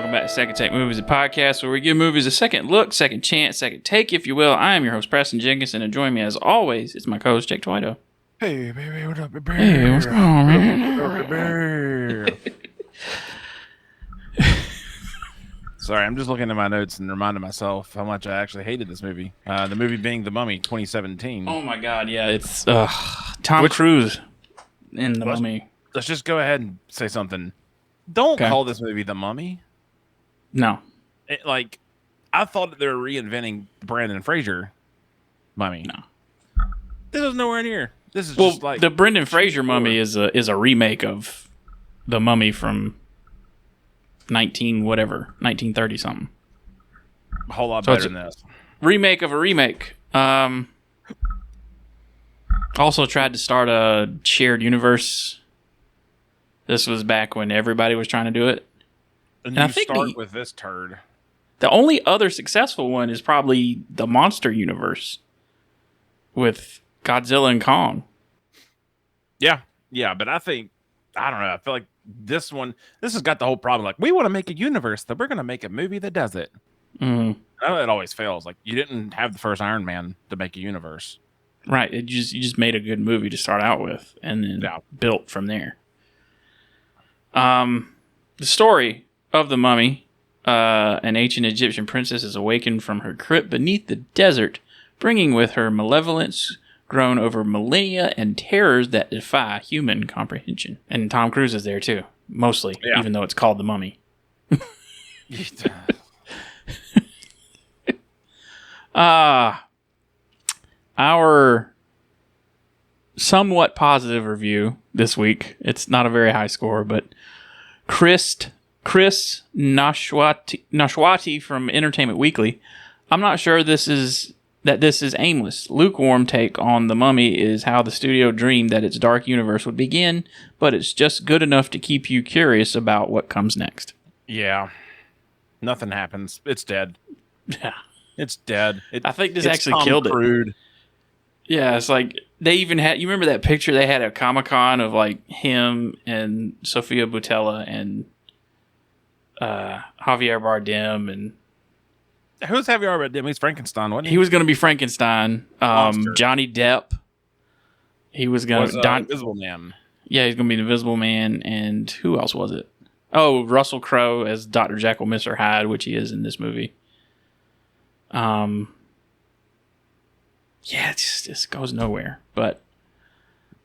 welcome back to Second Take Movies, a podcast where we give movies a second look, second chance, second take, if you will. I am your host, Preston Jenkinson, and join me as always is my co-host, Jake Twito. Hey, baby, what up, baby? Hey, what's going on, man? Sorry, I'm just looking at my notes and reminding myself how much I actually hated this movie. The movie being The Mummy, 2017. Oh my god, yeah, it's Tom Cruise in The Mummy. Let's just go ahead and say something. Don't call this movie The Mummy. No. I thought that they were reinventing Brandon Fraser Mummy. No. This is nowhere near. This is just like... the Brendan Fraser Mummy is a remake of The Mummy from 1930 something. A whole lot better than this. Remake of a remake. Also tried to start a shared universe. This was back when everybody was trying to do it. And I think start with this turd. The only other successful one is probably the Monster Universe with Godzilla and Kong. Yeah, but I don't know. I feel like this has got the whole problem. Like, we want to make a universe, that we're going to make a movie that does it. Mm-hmm. I know it always fails. Like, you didn't have the first Iron Man to make a universe. Right. You just made a good movie to start out with and then built from there. The story of the Mummy, an ancient Egyptian princess is awakened from her crypt beneath the desert, bringing with her malevolence grown over millennia and terrors that defy human comprehension. And Tom Cruise is there too, mostly, even though it's called The Mummy. Our somewhat positive review this week. It's not a very high score, but Chris Nashwati from Entertainment Weekly. I'm not sure this is aimless. Lukewarm take on The Mummy is how the studio dreamed that its dark universe would begin, but it's just good enough to keep you curious about what comes next. Yeah. Nothing happens. It's dead. Yeah. It's dead. I think this actually killed it. Yeah, it's like they even had... You remember that picture they had at Comic-Con of like him and Sofia Boutella and Javier Bardem and... Who's Javier Bardem? He's Frankenstein, wasn't he? He was going to be Frankenstein. Johnny Depp. He was going to... Invisible Man. Yeah, he's going to be the Invisible Man. And who else was it? Oh, Russell Crowe as Dr. Jekyll, Mr. Hyde, which he is in this movie. Yeah, it just goes nowhere. But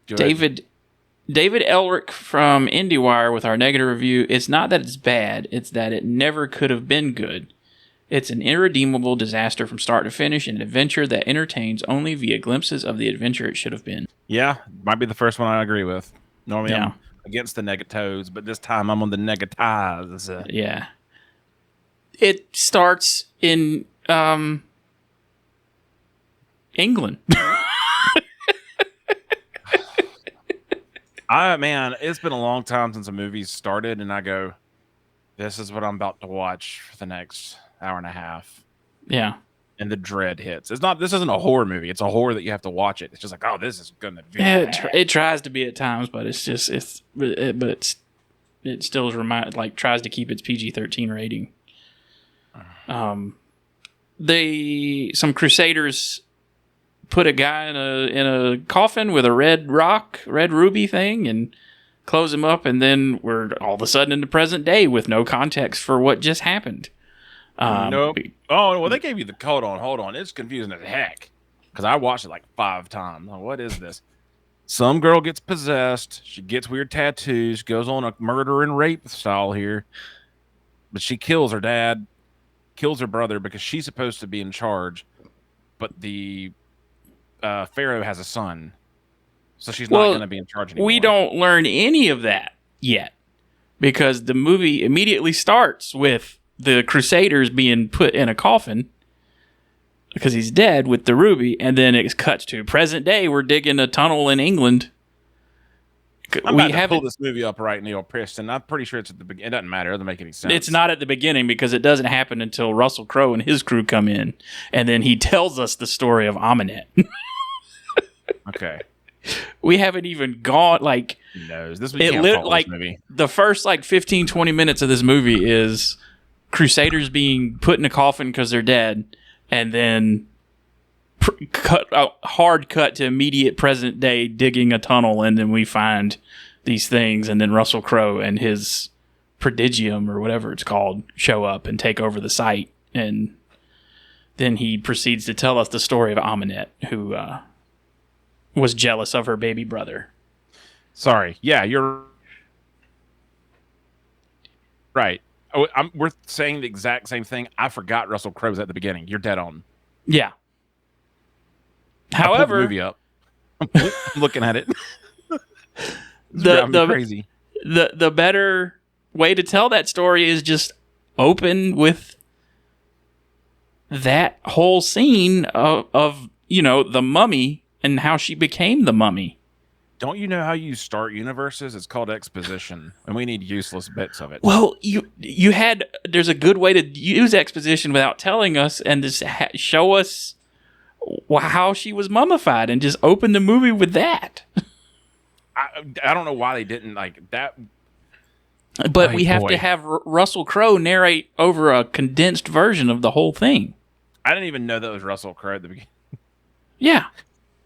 David Elric from IndieWire with our negative review, it's not that it's bad, it's that it never could have been good. It's an irredeemable disaster from start to finish, an adventure that entertains only via glimpses of the adventure it should have been. Yeah, might be the first one I agree with. Normally I'm against the negatives, but this time I'm on the negatives. Yeah. It starts in... England. Man, it's been a long time since a movie started, and I go, this is what I'm about to watch for the next hour and a half. Yeah. And the dread hits. This isn't a horror movie. It's a horror that you have to watch it. It's just like, oh, this is gonna be it tries to be at times, but it still is tries to keep its PG-13 rating. Some Crusaders put a guy in a coffin with a red ruby thing and close him up, and then we're all of a sudden in the present day with no context for what just happened. Nope. Oh, well, they gave you the hold on. It's confusing as heck because I watched it like 5 times. Like, what is this? Some girl gets possessed. She gets weird tattoos. Goes on a murder and rape style here, but she kills her dad, kills her brother because she's supposed to be in charge, but the Pharaoh has a son, so she's not going to be in charge anymore. We don't learn any of that yet because the movie immediately starts with the Crusaders being put in a coffin because he's dead with the ruby, and then it cuts to present day. We're digging a tunnel in England. I'm about to pull this movie up right now, Preston. I'm pretty sure it's at the beginning. It doesn't matter. It doesn't make any sense. It's not at the beginning because it doesn't happen until Russell Crowe and his crew come in, and then he tells us the story of Amenet. Okay. We haven't even gone, like... He knows. This movie, this movie. The first, 15, 20 minutes of this movie is Crusaders being put in a coffin because they're dead, and then hard cut to immediate present day digging a tunnel, and then we find these things, and then Russell Crowe and his prodigium or whatever it's called show up and take over the site, and then he proceeds to tell us the story of Aminette, who was jealous of her baby brother. Sorry. Yeah, you're right. We're saying the exact same thing. I forgot Russell Crowe was at the beginning. You're dead on. Yeah. However, However, the movie up. I'm looking at it. the crazy. The better way to tell that story is just open with that whole scene of the mummy and how she became the mummy. Don't you know how you start universes? It's called exposition, and we need useless bits of it. Well, there's a good way to use exposition without telling us and just show us how she was mummified and just open the movie with that. I don't know why they didn't like that. But we have to have Russell Crowe narrate over a condensed version of the whole thing. I didn't even know that was Russell Crowe at the beginning. Yeah.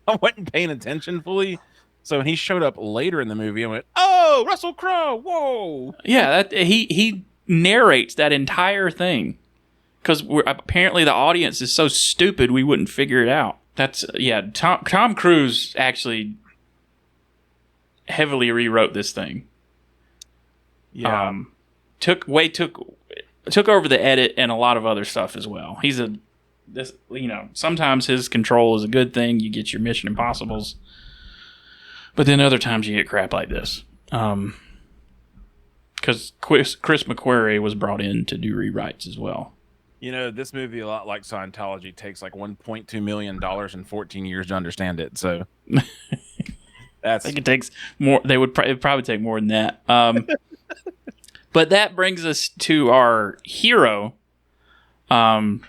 I wasn't paying attention fully. So when he showed up later in the movie, I went, "Oh, Russell Crowe! Whoa!" Yeah, he narrates that entire thing because apparently the audience is so stupid we wouldn't figure it out. Tom Cruise actually heavily rewrote this thing. Yeah, took over the edit and a lot of other stuff as well. Sometimes his control is a good thing. You get your Mission Impossibles. But then other times you get crap like this. Because Chris McQuarrie was brought in to do rewrites as well. This movie, a lot like Scientology, takes like $1.2 million and 14 years to understand it. So I think it takes more. It'd probably take more than that. But that brings us to our hero, Tom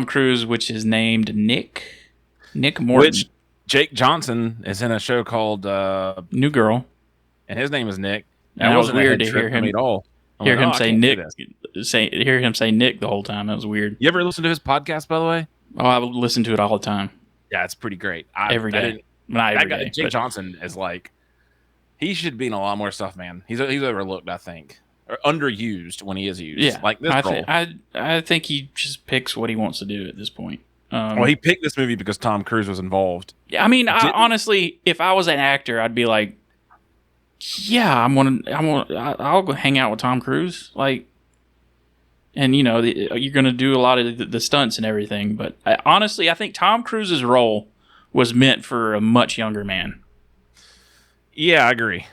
Cruise, which is named Nick Morton. Which Jake Johnson is in a show called New Girl, and his name is Nick. And it was weird to hear him at all. Hear him say Nick. Hear him say Nick the whole time. That was weird. You ever listen to his podcast, by the way? Oh, I would listen to it all the time. Yeah, it's pretty great. Every day. Not every day. Jake Johnson is like, he should be in a lot more stuff, man. He's overlooked, I think, or underused when he is used. Yeah, like this role. I think he just picks what he wants to do at this point. Well, he picked this movie because Tom Cruise was involved. I mean, honestly, if I was an actor, I'd be like, yeah, I'll go hang out with Tom Cruise, like, and you're gonna do a lot of the stunts and everything. But honestly, I think Tom Cruise's role was meant for a much younger man. Yeah, I agree.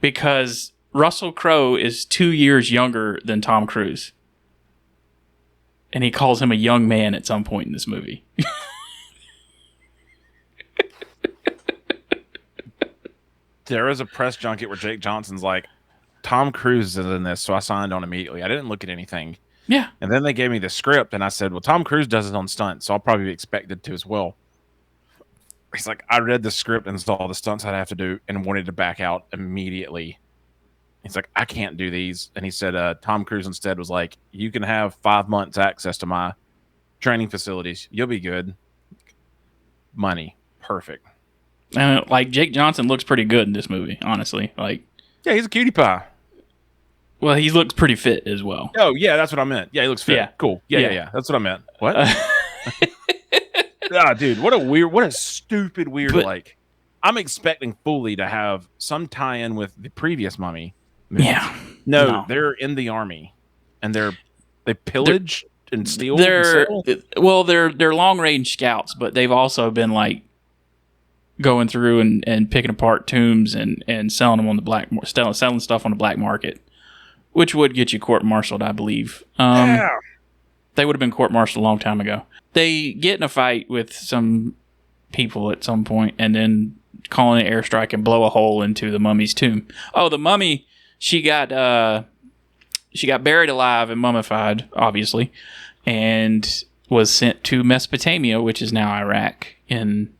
Because Russell Crowe is 2 years younger than Tom Cruise. And he calls him a young man at some point in this movie. There is a press junket where Jake Johnson's like, Tom Cruise is in this, so I signed on immediately. I didn't look at anything. Yeah. And then they gave me the script, and I said, well, Tom Cruise does it on stunts, so I'll probably be expected to as well. He's like, I read the script and saw the stunts I'd have to do and wanted to back out immediately. He's like, I can't do these. And he said, Tom Cruise instead was like, you can have 5 months access to my training facilities. You'll be good. Money. Perfect. And like Jake Johnson looks pretty good in this movie, honestly. Like, yeah, he's a cutie pie. Well, he looks pretty fit as well. Oh, yeah, that's what I meant. Yeah, he looks fit. Yeah. Cool. Yeah. That's what I meant. What? Dude, what a stupid weird, like, I'm expecting fully to have some tie-in with the previous Mummy movies. Yeah. No, they're in the army, and they pillage and steal. They're long-range scouts, but they've also been, like, going through and picking apart tombs and selling them on the selling stuff on the black market, which would get you court-martialed, I believe. Yeah. They would have been court-martialed a long time ago. They get in a fight with some people at some point and then call in an airstrike and blow a hole into the mummy's tomb. Oh, the mummy, she got buried alive and mummified, obviously, and was sent to Mesopotamia, which is now Iraq, and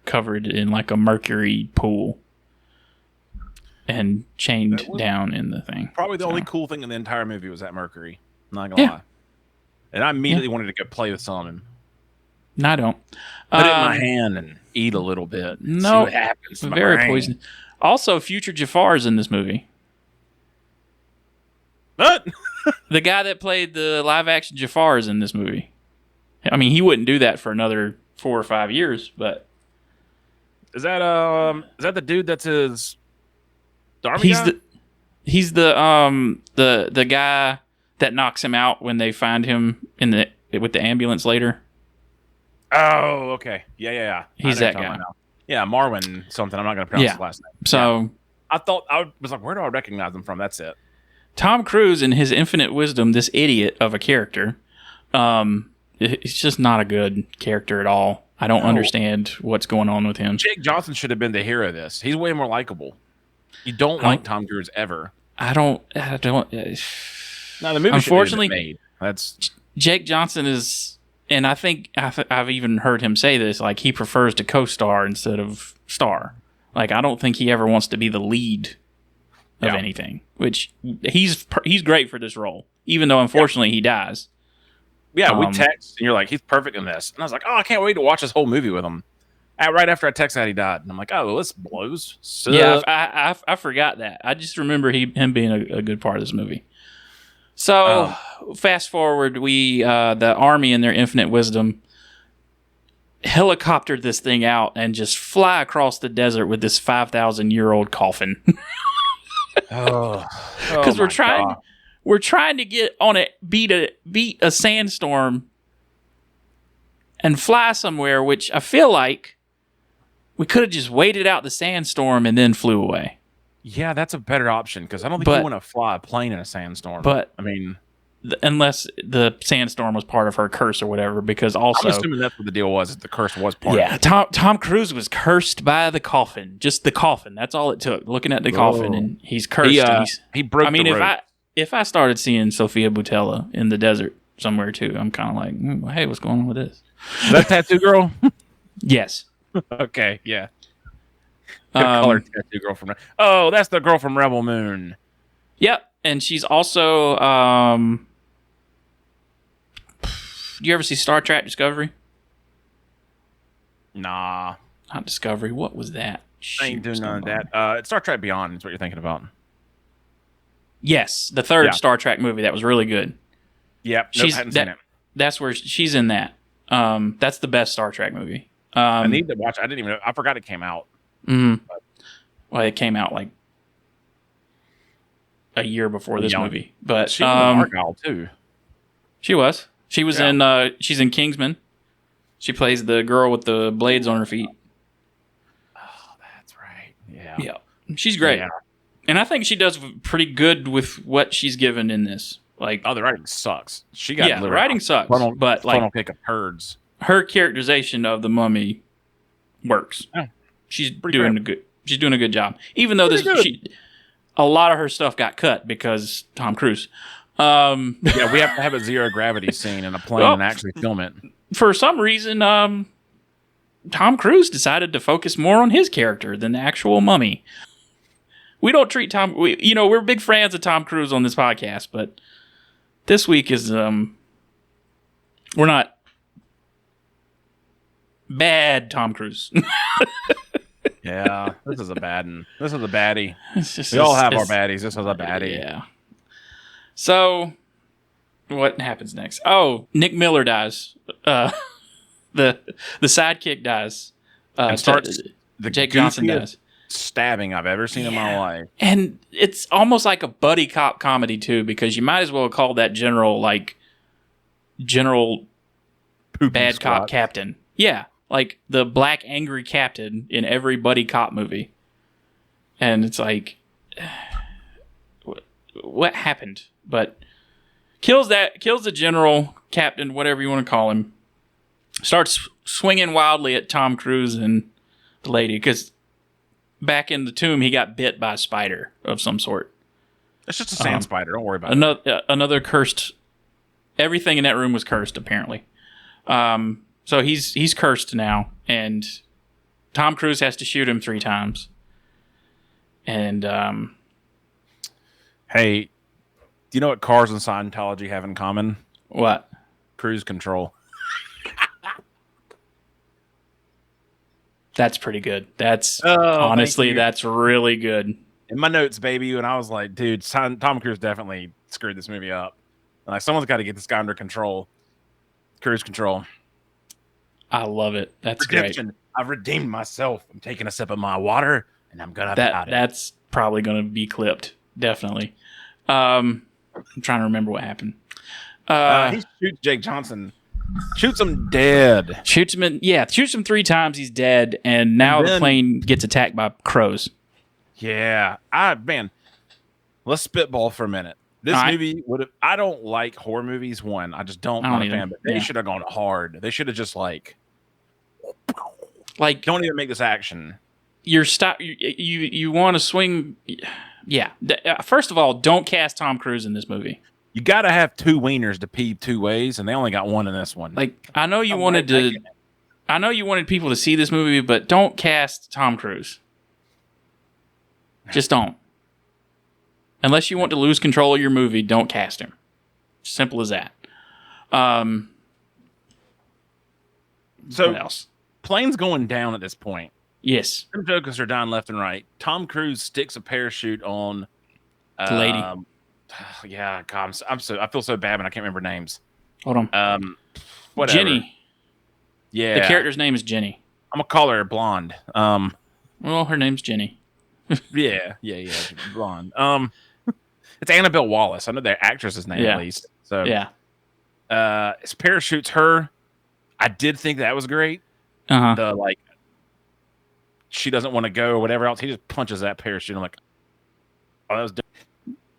covered in like a mercury pool. and chained down in the thing. Probably the only cool thing in the entire movie was that Mercury. I'm not gonna lie. And I immediately wanted to go play with some of him. No, I don't. Put it in my hand and eat a little bit. And see what happens. Very poisonous. Also, future Jafar is in this movie. What? The guy that played the live-action Jafar is in this movie. I mean, he wouldn't do that for another 4 or 5 years, but is that the dude that's his army guy? He's the guy that knocks him out when they find him with the ambulance later. Oh, okay. Yeah. He's that guy. Yeah, Marwin something. I'm not going to pronounce his last name. So I was like, where do I recognize him from? That's it. Tom Cruise, in his infinite wisdom, this idiot of a character, it's just not a good character at all. I don't understand what's going on with him. Jake Johnson should have been the hero of this. He's way more likable. You don't like Tom Cruise ever. I don't. No, the movie unfortunately made. That's Jake Johnson is. And I think I've even heard him say this, like he prefers to co-star instead of star. Like I don't think he ever wants to be the lead of anything, which he's great for this role, even though unfortunately he dies. Yeah, we text and you're like, he's perfect in this. And I was like, oh, I can't wait to watch this whole movie with him. Right after I texted that he died. And I'm like, oh, well, this blows. Suck. Yeah, I forgot that. I just remember him being a good part of this movie. So, fast forward, the army in their infinite wisdom helicoptered this thing out and just fly across the desert with this 5,000-year-old coffin. Because we're trying to get on it, beat a sandstorm and fly somewhere, which I feel like we could have just waited out the sandstorm and then flew away. Yeah, that's a better option because I don't think you want to fly a plane in a sandstorm. But I mean, unless the sandstorm was part of her curse or whatever, because also I'm assuming that's what the deal was. The curse was part. Yeah, of it. Tom Cruise was cursed by the coffin. Just the coffin. That's all it took. Looking at the coffin, and he's cursed. He broke. I mean, if I started seeing Sophia Boutella in the desert somewhere too, I'm kind of like, hey, what's going on with this? That tattoo girl. Yes. Okay. Yeah. Colored tattoo girl from. Oh, that's the girl from Rebel Moon. Yep, and she's also. Do you ever see Star Trek Discovery? Nah, not Discovery. What was that? I ain't doing none of that. It's Star Trek Beyond is what you're thinking about. Yes, the third Star Trek movie that was really good. Yep, I hadn't seen it. That's where she's in that. That's the best Star Trek movie. I need to watch. I didn't even know. I forgot it came out. Mm-hmm. Well, it came out like a year before this movie. But she was in Argyle too. She was. She was in. She's in Kingsman. She plays the girl with the blades on her feet. Oh, that's right. Yeah. Yeah. She's great. Yeah. And I think she does pretty good with what she's given in this. Like, the writing sucks. She got the writing sucks. But like, pick of herds. Her characterization of the mummy works. Yeah. She's doing a good job. Even though a lot of her stuff got cut because Tom Cruise. Yeah, we have to have a zero gravity scene in a plane and actually film it. For some reason, Tom Cruise decided to focus more on his character than the actual mummy. We don't treat we're big fans of Tom Cruise on this podcast, but this week is we're not bad Tom Cruise. Yeah, this is a bad one. This is a baddie. We all have our baddies. This is a baddie. Yeah. So, what happens next? Oh, Nick Miller dies. The sidekick dies. Jake Johnson dies. Stabbing I've ever seen in my life. And it's almost like a buddy cop comedy too, because you might as well call that general Poopy bad squad. Cop captain. Yeah. Like the black angry captain in every buddy cop movie. And it's like, what happened? But kills the general, captain, whatever you want to call him. Starts swinging wildly at Tom Cruise and the lady, because back in the tomb he got bit by a spider of some sort. It's just a sand spider. Don't worry about it. Another cursed. Everything in that room was cursed, apparently. So he's cursed now, and Tom Cruise has to shoot him 3 times. And hey, do you know what Cars and Scientology have in common? what? Cruise control. That's pretty good. That's Oh, honestly, that's really good. In my notes, baby, and I was like, dude, Tom Cruise definitely screwed this movie up. Like, someone's got to get this guy under control. Cruise control. I love it. That's Redemption. great. I've redeemed myself. I'm taking a sip of my water, and I'm gonna pout it. That's probably gonna be clipped. Definitely. I'm trying to remember what happened. He shoots Jake Johnson. Shoots him dead. Shoots him 3 times. He's dead, and now the plane gets attacked by crows. Yeah, man. Let's spitball for a minute. This movie would have. I don't like horror movies. One, I just don't. I'm not a fan. But they should have gone hard. They should have just like don't even make this action. You want to swing. Yeah. First of all, don't cast Tom Cruise in this movie. You got to have 2 wieners to pee 2 ways, and they only got 1 in this one. Like, I know you wanted people to see this movie, but don't cast Tom Cruise. Just don't. Unless you want to lose control of your movie, don't cast him. Simple as that. So, what else? Plane's going down at this point. Yes. Some jokers are dying left and right. Tom Cruise sticks a parachute on the lady. Yeah, God, I feel so bad, but I can't remember names. Hold on. Whatever. Jenny. Yeah. The character's name is Jenny. I'm gonna call her blonde. Well, her name's Jenny. yeah, blonde. It's Annabelle Wallace. I know the actress's name at least. So yeah. His parachutes her. I did think that was great. The she doesn't want to go or whatever else. He just punches that parachute. I'm like, oh, that was.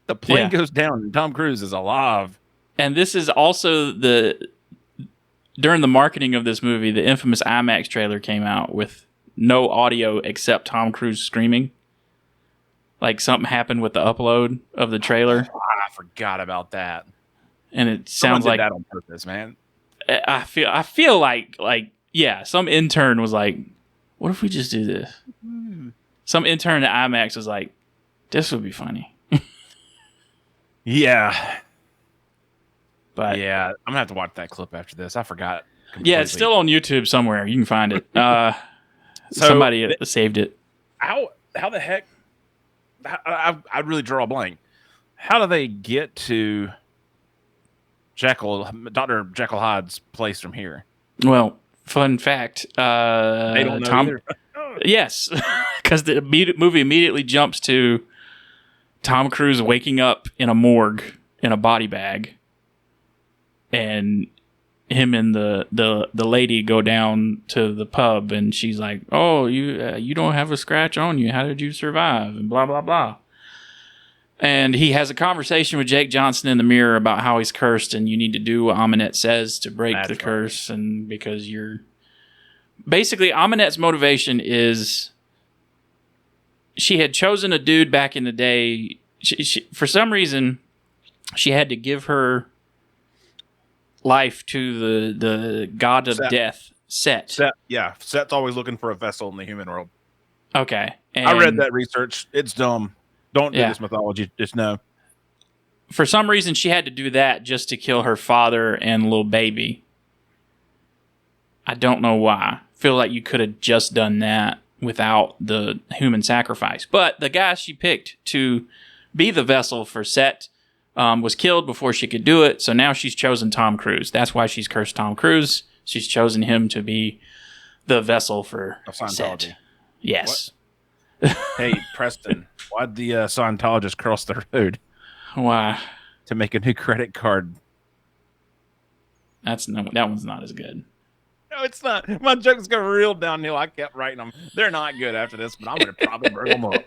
The plane goes down and Tom Cruise is alive. And this is also during the marketing of this movie, the infamous IMAX trailer came out with no audio except Tom Cruise screaming. Like something happened with the upload of the trailer. I forgot about that. And it sounds like that on purpose, man. I feel like some intern was like, what if we just do this? Some intern at IMAX was like, this would be funny. Yeah. But yeah, I'm gonna have to watch that clip after this. I forgot completely. Yeah, it's still on YouTube somewhere. You can find it. Somebody saved it. How the heck? I'd really draw a blank. How do they get to Dr. Jekyll Hyde's place from here? Well, fun fact. They don't know either. Yes, because the movie immediately jumps to Tom Cruise waking up in a morgue in a body bag, and him and the lady go down to the pub, and she's like, "Oh, you don't have a scratch on you. How did you survive?" And blah blah blah. And he has a conversation with Jake Johnson in the mirror about how he's cursed, and you need to do what Aminette says to break the curse, and because you're basically Aminette's motivation is. She had chosen a dude back in the day. She, for some reason, she had to give her life to the god of death, Set. Yeah, Set's always looking for a vessel in the human world. Okay. I read that research. It's dumb. Don't do this mythology. Just know. For some reason, she had to do that just to kill her father and little baby. I don't know why. Feel like you could have just done that without the human sacrifice. But the guy she picked to be the vessel for Set was killed before she could do it, so now she's chosen Tom Cruise. That's why she's cursed Tom Cruise. She's chosen him to be the vessel for Set. Yes. Hey, Preston, why'd the Scientologist cross the road? Why? To make a new credit card. That one's not as good. No, it's not. My joke's going real downhill. I kept writing them. They're not good after this, but I'm going to probably bring them up.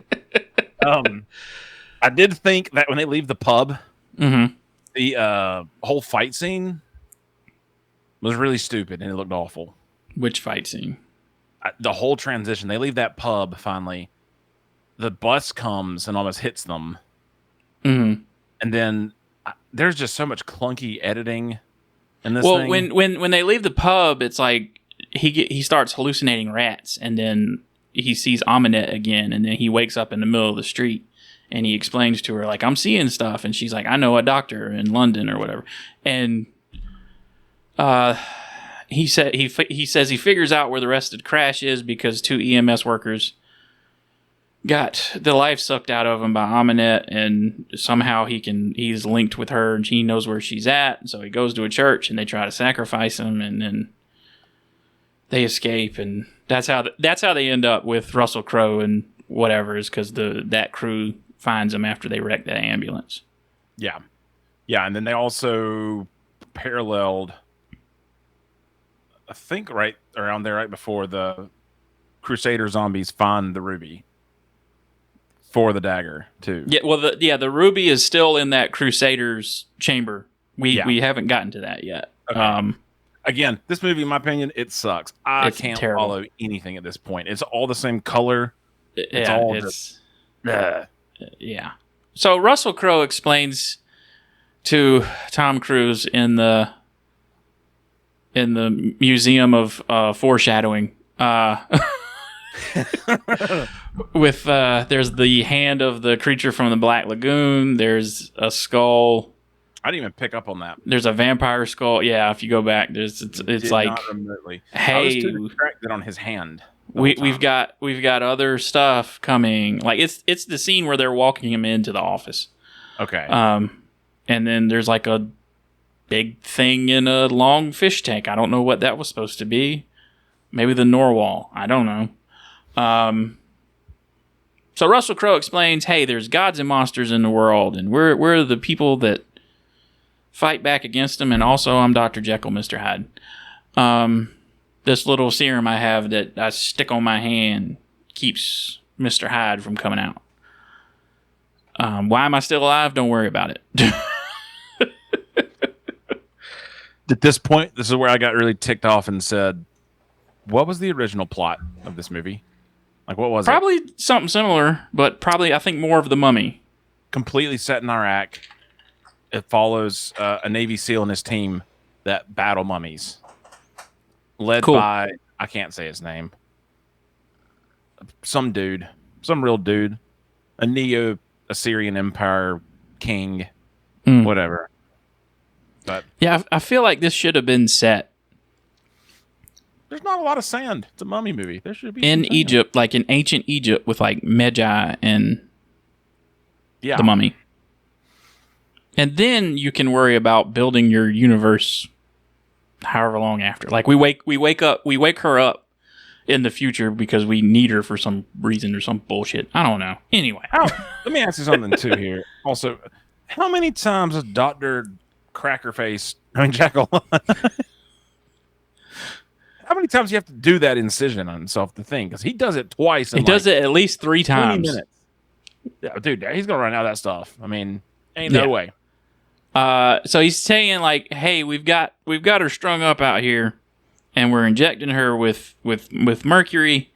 I did think that when they leave the pub, the whole fight scene was really stupid and it looked awful. Which fight scene? The whole transition. They leave that pub finally. The bus comes and almost hits them. And then there's just so much clunky editing. Well, when they leave the pub, it's like he starts hallucinating rats, and then he sees Aminette again, and then he wakes up in the middle of the street, and he explains to her, like, I'm seeing stuff, and she's like, I know a doctor in London or whatever, and he says he figures out where the rest of the crash is because 2 EMS workers got the life sucked out of him by Aminette, and somehow he's linked with her, and he knows where she's at, and so he goes to a church, and they try to sacrifice him, and then they escape, and that's how they end up with Russell Crowe and whatever, is because that crew finds him after they wreck that ambulance. Yeah, and then they also paralleled, I think, right around there, right before the Crusader zombies find the ruby for the dagger too. Yeah, well, the ruby is still in that Crusader's chamber. We haven't gotten to that yet. Okay. Again, this movie, in my opinion, it sucks. I can't follow anything at this point. It's all the same color. Yeah. So Russell Crowe explains to Tom Cruise in the Museum of Foreshadowing. With there's the hand of the creature from the Black Lagoon. There's a skull. I didn't even pick up on that. There's a vampire skull. Yeah, if you go back, it's like, not remotely. Hey, I was too distracted on his hand. We've got other stuff coming. Like it's the scene where they're walking him into the office. Okay. And then there's like a big thing in a long fish tank. I don't know what that was supposed to be. Maybe the Norwal. I don't know. So Russell Crowe explains, hey, there's gods and monsters in the world, and we're the people that fight back against them, and also I'm Dr. Jekyll, Mr. Hyde. This little serum I have that I stick on my hand keeps Mr. Hyde from coming out. Why am I still alive? Don't worry about it. At this point, this is where I got really ticked off and said, what was the original plot of this movie? Like, what was probably something similar, but probably, I think, more of The Mummy. Completely set in Iraq. It follows a Navy SEAL and his team that battle mummies. Led by, I can't say his name. Some real dude. A Neo-Assyrian Empire king. Whatever. But yeah, I feel like this should have been set there's not a lot of sand. It's a mummy movie. There should be in Egypt, like in ancient Egypt, with like Magi and the mummy. And then you can worry about building your universe however long after. Like we wake her up in the future because we need her for some reason or some bullshit. I don't know. Anyway. Let me ask you something too here. Also, how many times has Dr. Jekyll how many times do you have to do that incision on himself to think? Because he does it twice. He does it at least 3 times. 20 minutes. Yeah, dude, he's going to run out of that stuff. I mean, ain't no way. So he's saying, like, hey, we've got her strung up out here, and we're injecting her with mercury,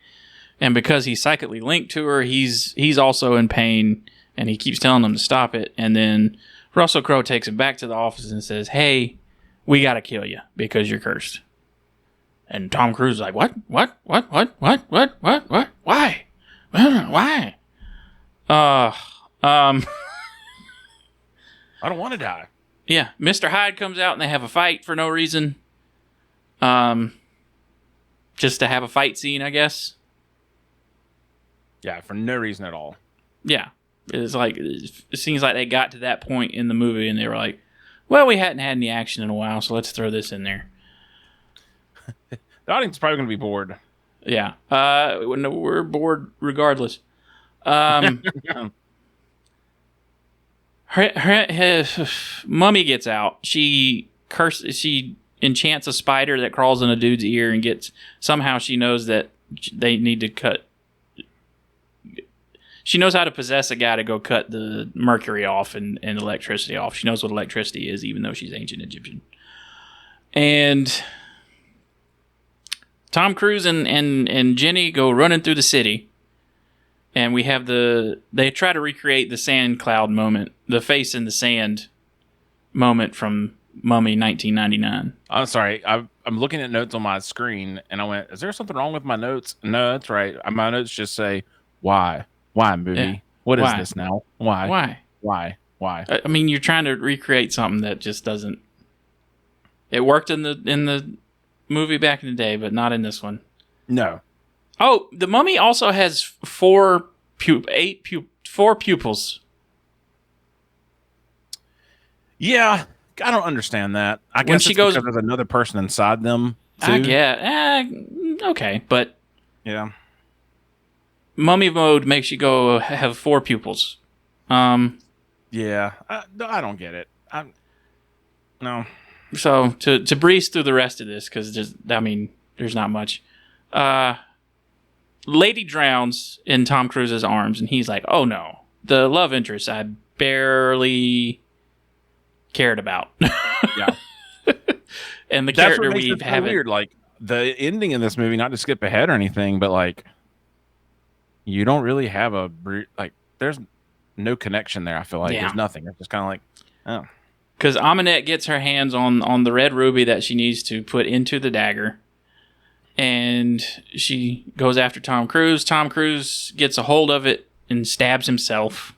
and because he's psychically linked to her, he's also in pain, and he keeps telling them to stop it. And then Russell Crowe takes him back to the office and says, hey, we got to kill you because you're cursed. And Tom Cruise is like, what? Why? Why? I don't want to die. Yeah, Mr. Hyde comes out and they have a fight for no reason. Just to have a fight scene, I guess. Yeah, for no reason at all. Yeah, it's like it seems like they got to that point in the movie and they were like, well, we hadn't had any action in a while, so let's throw this in there. The audience is probably going to be bored. Yeah. We're bored regardless. Her mummy gets out. She enchants a spider that crawls in a dude's ear and somehow she knows that they need to cut. She knows how to possess a guy to go cut the mercury off and electricity off. She knows what electricity is, even though she's ancient Egyptian. And Tom Cruise and Jenny go running through the city, and we have they try to recreate the sand cloud moment, the face in the sand moment from Mummy 1999. I'm sorry. I'm looking at notes on my screen, and I went, "Is there something wrong with my notes?" No, that's right. My notes just say, "Why? Why movie? Yeah. What is Why? this now? Why? Why? Why? Why?" I mean, you're trying to recreate something that just doesn't. It worked in the movie back in the day, but not in this one. No. Oh, the Mummy also has four pupils. Yeah, I don't understand that. I guess she goes, because there's another person inside them, too. I get, okay, but Yeah. Mummy mode makes you go have four pupils. Yeah, I don't get it. No. So to breeze through the rest of this, because there's not much. Lady drowns in Tom Cruise's arms, and he's like, "Oh no, the love interest I barely cared about." Yeah. And the That's character what makes we it so haven't. weird. Like the ending in this movie, not to skip ahead or anything, but like you don't really have there's no connection there. I feel like there's nothing. It's just kind of like, oh. Because Aminette gets her hands on the red ruby that she needs to put into the dagger. And she goes after Tom Cruise. Tom Cruise gets a hold of it and stabs himself.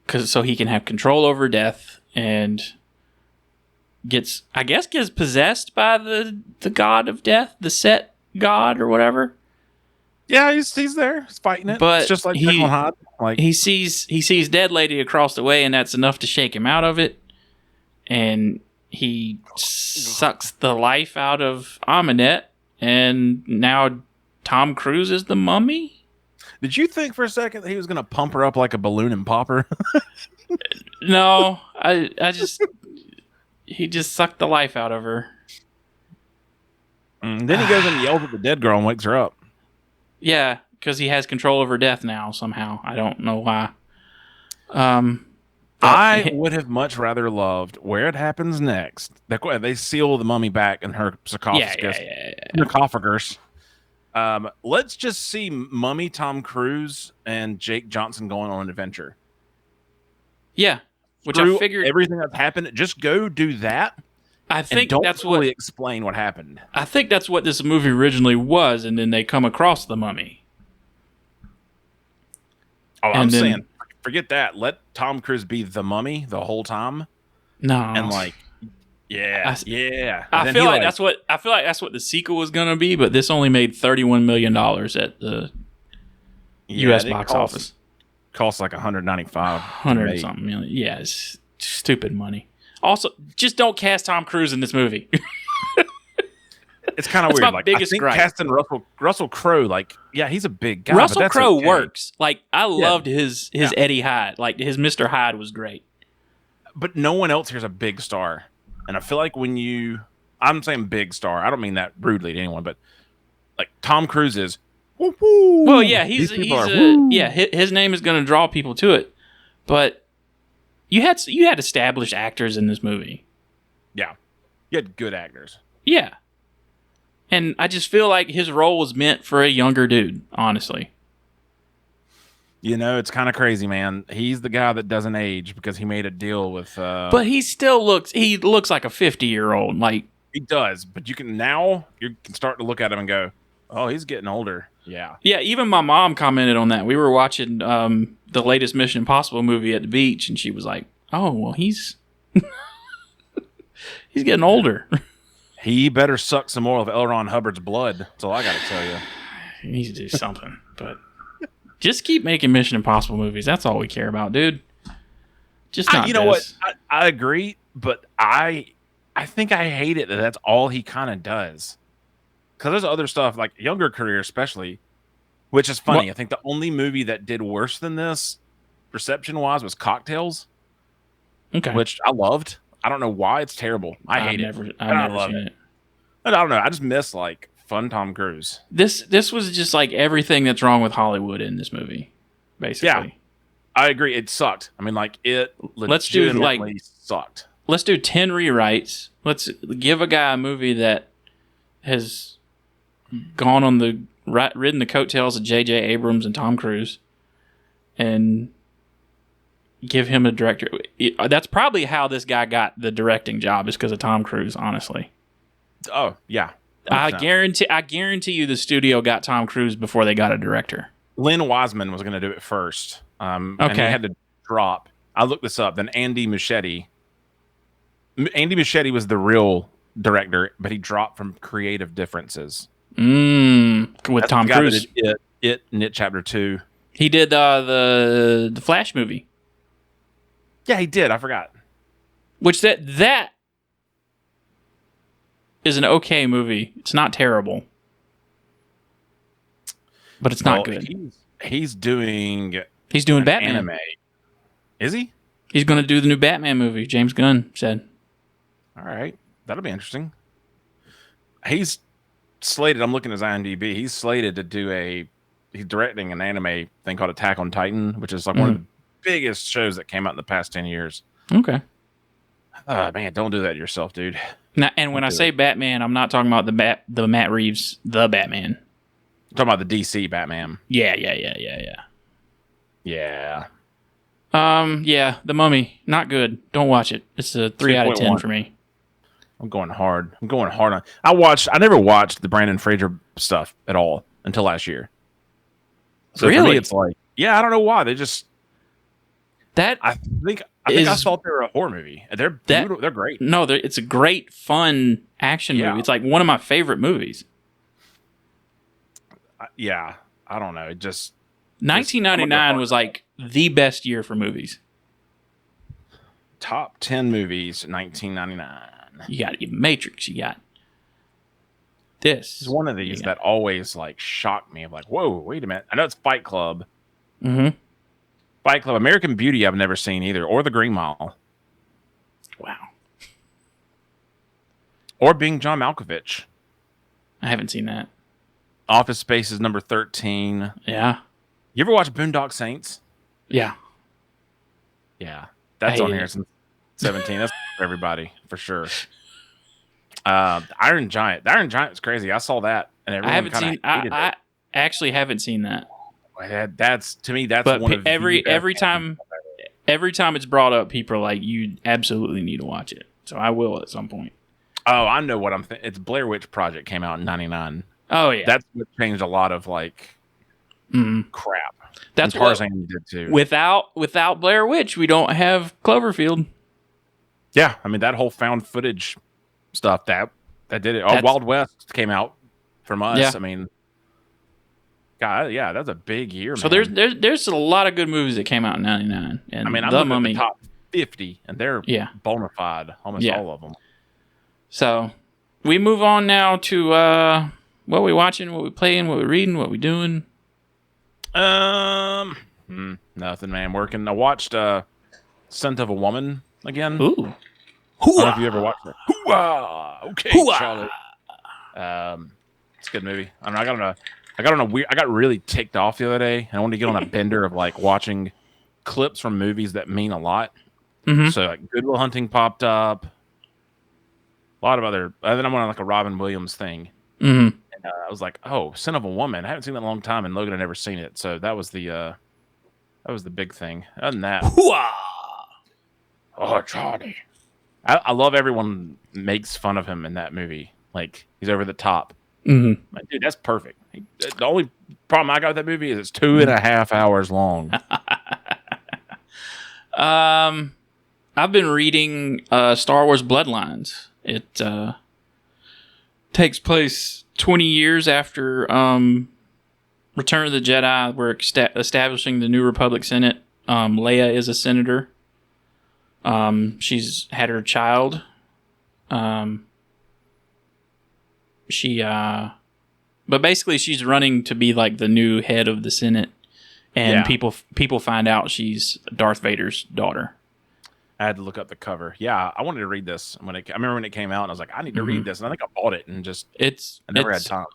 So he can have control over death. And gets possessed by the god of death. The Set god or whatever. Yeah, he's there. He's fighting it. But it's just like Jekyll and Hyde. Like he sees dead lady across the way, and that's enough to shake him out of it. And he sucks the life out of Aminette, and now Tom Cruise is the Mummy. Did you think for a second that he was going to pump her up like a balloon and pop her? No, he just sucked the life out of her. Then he goes and yells at the dead girl and wakes her up. Yeah, because he has control over death now somehow. I don't know why. I would have much rather loved where it happens next. They seal the mummy back in her sarcophagus. Let's just see Mummy Tom Cruise and Jake Johnson going on an adventure. Yeah, which Through I figured everything that's happened. Just go do that. I think don't that's fully what explain what happened. I think that's what this movie originally was, and then they come across the Mummy. Oh, I'm saying, forget that. Let Tom Cruise be the Mummy the whole time. No, and like, yeah. I feel like that's what the sequel was gonna be, but this only made $31 million at the U.S. box office. Costs like $195, $100 something million. Yeah, it's stupid money. Also, just don't cast Tom Cruise in this movie. It's kind of weird. My biggest gripe. Casting Russell Crowe, like, yeah, he's a big guy. Russell but Crowe okay. works. Like, I loved his Eddie Hyde. Like, his Mr. Hyde was great. But no one else here's a big star. And I feel like I'm saying big star. I don't mean that rudely to anyone, but like Tom Cruise is. Woo-hoo. Well, yeah, his name is going to draw people to it. But you had established actors in this movie. Yeah, you had good actors. Yeah. And I just feel like his role was meant for a younger dude, honestly. You know, it's kind of crazy, man. He's the guy that doesn't age because he made a deal with... But he still looks like a 50-year-old. Like, he does, but you can start to look at him and go, oh, he's getting older. Yeah. Yeah, even my mom commented on that. We were watching the latest Mission Impossible movie at the beach, and she was like, oh, well, he's he's getting older. He better suck some more of L. Ron Hubbard's blood. That's all I got to tell you. He needs to do something. But just keep making Mission Impossible movies. That's all we care about, dude. Just not. You know what? I agree, but I think I hate it that that's all he kind of does. Because there's other stuff like younger career, especially, which is funny. I think the only movie that did worse than this, reception-wise, was Cocktails. Okay. Which I loved. I don't know why it's terrible. I hate it. I've never seen it. I don't know. I just miss like fun Tom Cruise. This was just like everything that's wrong with Hollywood in this movie, basically. Yeah, I agree. It sucked. I mean, like it legitimately sucked. Let's do 10 rewrites. Let's give a guy a movie that has gone on ridden the coattails of J.J. Abrams and Tom Cruise, and give him a director. That's probably how this guy got the directing job, is because of Tom Cruise, honestly. Oh, yeah. 100%. I guarantee you the studio got Tom Cruise before they got a director. Lynn Wiseman was going to do it first. And he Okay. had to drop. I looked this up. Then Andy Muschietti. Andy Muschietti was the real director, but he dropped from creative differences. With That's Tom the guy Cruise. That did it and It Chapter 2. He did the Flash movie. Yeah, he did. I forgot. Which that is an okay movie. It's not terrible. But it's not good. He's doing Batman. Anime. Is he? He's going to do the new Batman movie, James Gunn said. All right. That'll be interesting. He's slated, I'm looking at his IMDb, he's slated to do he's directing an anime thing called Attack on Titan, which is like one of the biggest shows that came out in the past 10 years. Okay. Man, don't do that to yourself, dude. Now, and when I say Batman, I'm not talking about the Matt Reeves, the Batman. I'm talking about the DC Batman. Yeah. Yeah, The Mummy, not good. Don't watch it. It's a 3 out of 10 for me. I'm going hard on. I never watched the Brandon Fraser stuff at all until last year. So really? For me, it's like, yeah, I don't know why. They just I think I thought they were a horror movie. They're beautiful. They're great. No, it's a great, fun action movie. It's like one of my favorite movies. Yeah, I don't know. It just 1999 was like the best year for movies. Top 10 movies, 1999. You got Matrix. You got this. It's one of these that always like shocked me. I'm like, whoa, wait a minute. I know it's Fight Club. Mm-hmm. Fight Club. American Beauty I've never seen either. Or The Green Mile. Wow. Or Being John Malkovich. I haven't seen that. Office Space is number 13. Yeah. You ever watch Boondock Saints? Yeah. Yeah. That's on here since 17. That's for everybody, for sure. Iron Giant. The Iron Giant was crazy. I saw that, and everyone kind of hated it. I actually haven't seen that. That's to me. That's but one of every time it's brought up, people are like, "You absolutely need to watch it." So I will at some point. Oh, I know what I'm thinking. It's Blair Witch Project came out in '99. Oh yeah, that's what changed a lot of like crap. That's what Tarzan did too. Without Blair Witch, we don't have Cloverfield. Yeah, I mean that whole found footage stuff that did it. Oh, Wild West came out from us. Yeah. I mean, God, yeah, that's a big year. So man. there's a lot of good movies that came out in '99. And I mean, I'm looking at the top 50, and they're bona fide, almost all of them. So we move on now to what we watching, what we playing, what we reading, what we doing. Nothing, man. Working. I watched Scent of a Woman again. Ooh. I don't know if you ever watched it. Hoo-ah! Okay, Charlotte. It's a good movie. I mean, I got really ticked off the other day, and I wanted to get on a bender of like watching clips from movies that mean a lot. Mm-hmm. So like Good Will Hunting popped up. A lot of other. Then I'm on like a Robin Williams thing. Mm-hmm. And I was like, oh, Son of a Woman. I haven't seen that in a long time, and Logan had never seen it. So that was the big thing. Other than that, oh, Johnny. I love everyone makes fun of him in that movie. Like he's over the top. Mm-hmm. Like, dude, that's perfect. The only problem I got with that movie is it's 2.5 hours long. I've been reading Star Wars Bloodlines. It takes place 20 years after Return of the Jedi. We're establishing the New Republic Senate. Leia is a senator. She's had her child. But basically she's running to be like the new head of the Senate, and people find out she's Darth Vader's daughter. I had to look up the cover. Yeah, I wanted to read this I remember when it came out, and I was like, I need to read this, and I think I bought it and just I never had time.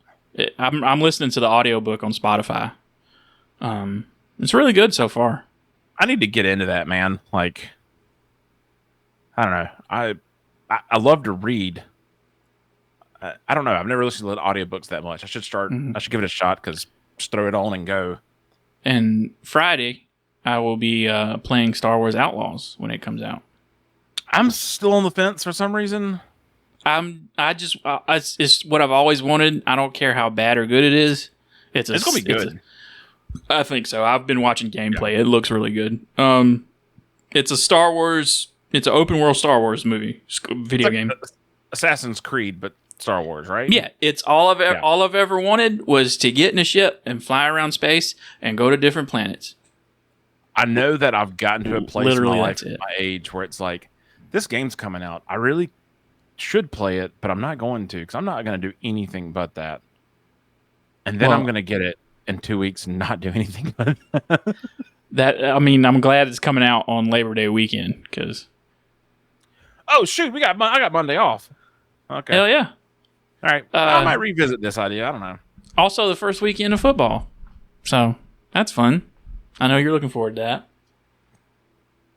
I'm listening to the audiobook on Spotify. It's really good so far. I need to get into that, man. Like, I don't know. I love to read. I don't know. I've never listened to audiobooks that much. I should start. I should give it a shot because just throw it on and go. And Friday, I will be playing Star Wars Outlaws when it comes out. I'm still on the fence for some reason. It's what I've always wanted. I don't care how bad or good it is. It's gonna be good. I think so. I've been watching gameplay. Yeah. It looks really good. It's a Star Wars. It's an open world Star Wars movie video game. Assassin's Creed, but Star Wars, right? Yeah, it's all I've ever wanted was to get in a ship and fly around space and go to different planets. I know that I've gotten to a place in my life, at my age, where it's like, this game's coming out. I really should play it, but I'm not going to because I'm not going to do anything but that. And then I'm going to get it in 2 weeks and not do anything but that. I mean, I'm glad it's coming out on Labor Day weekend because. Oh shoot! I got Monday off. Okay. Hell yeah! All right. I might revisit this idea. I don't know. Also, the first weekend of football, so that's fun. I know you're looking forward to that.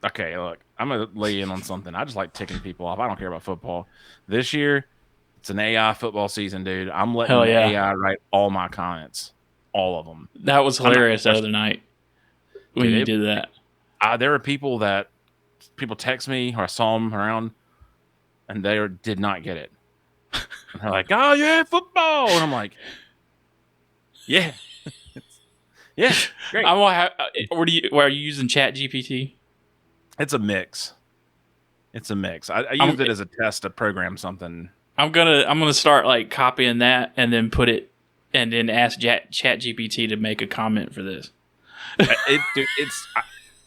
Okay, look, I'm gonna lay in on something. I just like ticking people off. I don't care about football. This year, it's an AI football season, dude. I'm letting AI write all my comments, all of them. That was hilarious the other night when you did that. There were people text me, or I saw them around, and they did not get it. And they're like, "Oh yeah, football," and I'm like, "Yeah, yeah, great." Are you using ChatGPT? It's a mix. I used it as a test to program something. I'm gonna start like copying that and then put it and then ask ChatGPT to make a comment for this.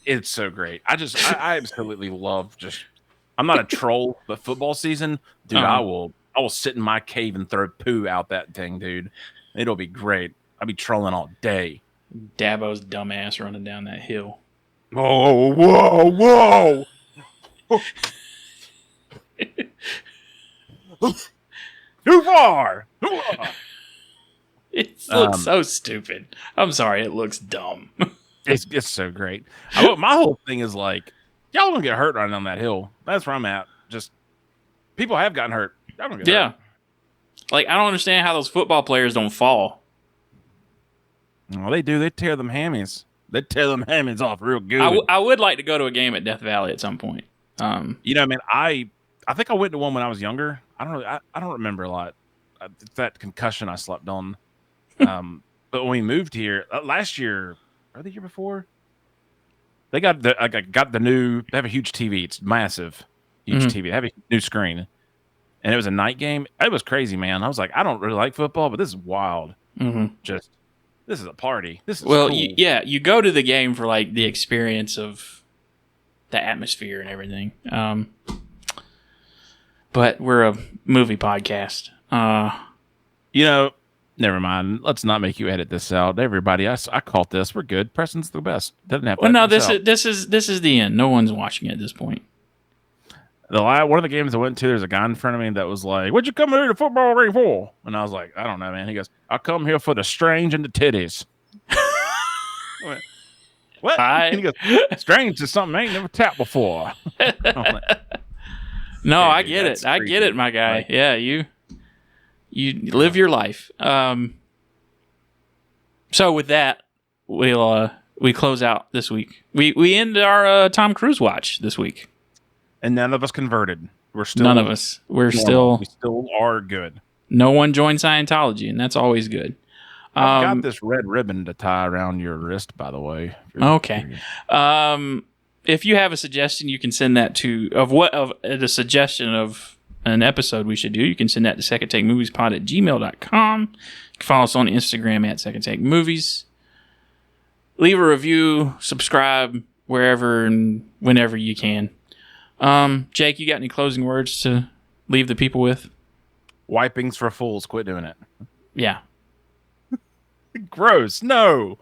It's so great. I absolutely love I'm not a troll, but football season, dude, I will sit in my cave and throw poo out that thing, dude. It'll be great. I'll be trolling all day. Dabo's dumbass running down that hill. Whoa. Too far. It looks so stupid. I'm sorry, it looks dumb. It's so great. My whole thing is like, y'all don't get hurt running on that hill. That's where I'm at. Just people have gotten hurt. Y'all don't get hurt. Like, I don't understand how those football players don't fall. Well, they do. They tear them hammies. They tear them hammies off real good. I would like to go to a game at Death Valley at some point. Man, I think I went to one when I was younger. I don't remember a lot. It's that concussion I slept on. But when we moved here last year or the year before, they got the new. They have a huge TV. It's massive, huge TV. They have a new screen, and it was a night game. It was crazy, man. I was like, I don't really like football, but this is wild. Just. This is a party. This is cool. You go to the game for like the experience of the atmosphere and everything. But we're a movie podcast. Never mind. Let's not make you edit this out, everybody. I caught this. We're good. Preston's the best. Doesn't have. Well, no, this is the end. No one's watching at this point. One of the games I went to, there's a guy in front of me that was like, "What'd you come here to football game for?" And I was like, "I don't know, man." He goes, "I come here for the strange and the titties." What? And he goes, "Strange is something I ain't never tapped before." Like, no, I get it. I get it, my guy. Like, yeah, you live your life. So with that, we close out this week. We end our Tom Cruise watch this week. And none of us converted. We're still none of us. We still are good. No one joined Scientology, and that's always good. I've got this red ribbon to tie around your wrist, by the way. Okay. If you have a suggestion, you can send that to a suggestion of an episode we should do. You can send that to secondtakemoviespod@gmail.com. You can follow us on Instagram at secondtakemovies. Leave a review, subscribe wherever and whenever you can. Jake, you got any closing words to leave the people with? Wipings for fools. Quit doing it. Yeah. Gross. No.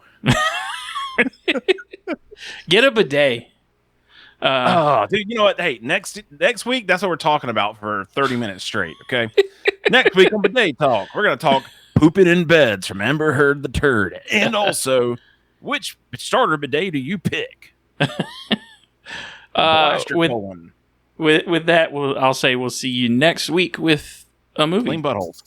Get a bidet. Dude, you know what? Hey, next week, that's what we're talking about for 30 minutes straight, okay? Next week on Bidet Talk, we're going to talk pooping in beds from Amber Heard the Turd. And also, which starter bidet do you pick? With that, I'll say we'll see you next week with a movie. Clean buttholes.